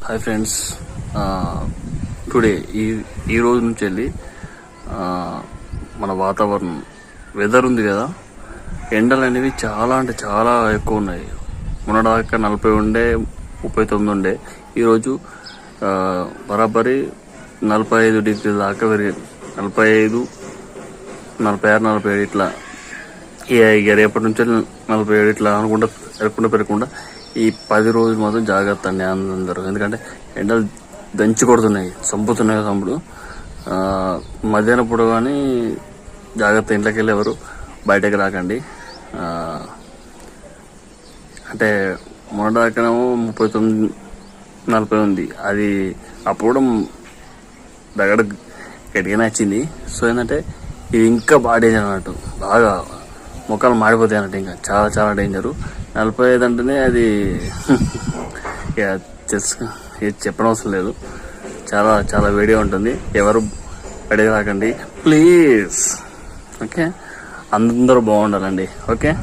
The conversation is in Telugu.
హాయ్ ఫ్రెండ్స్, టుడే ఈ రోజు నుంచి వెళ్ళి మన వాతావరణం వెదర్ ఉంది కదా, ఎండలు అనేవి చాలా అంటే చాలా ఎక్కువ ఉన్నాయి. మొన్నదాకా 40 ఉండే, 39 ఉండే, ఈరోజు బరాబరి 45 డిగ్రీల దాకా పెరిగింది. 45, 46, 47 ఇట్లా. ఇక రేపటి నుంచి 47 ఇట్లా అనుకుంటా పెరగకుండా ఈ 10 రోజులు మాత్రం జాగ్రత్త అండి అందరూ. ఎందుకంటే ఎండలు దంచి కొడుతున్నాయి, చంపుతున్నాయి చంపుడు. మధ్యాహ్నం పూట కానీ జాగ్రత్త, ఇంట్లోకి వెళ్ళి ఎవరు బయటకు రాకండి. అంటే మొన్నదాకానేమో 39, 40 ఉంది. అది అప్పుడు కూడా దగ్గర గట్టిగానే వచ్చింది. సో ఏంటంటే ఇది ఇంకా బాగా డేంజర్ అన్నట్టు, బాగా ముఖాలు మాడిపోతాయి అన్నట్టు. ఇంకా చాలా చాలా డేంజరు. 45 అంటేనే అది చెప్పనవసరం లేదు, చాలా చాలా వేడిగా ఉంటుంది. ఎవరు బయటకు రాకండి ప్లీజ్. ఓకే, అందరూ బాగుండాలండి. ఓకే.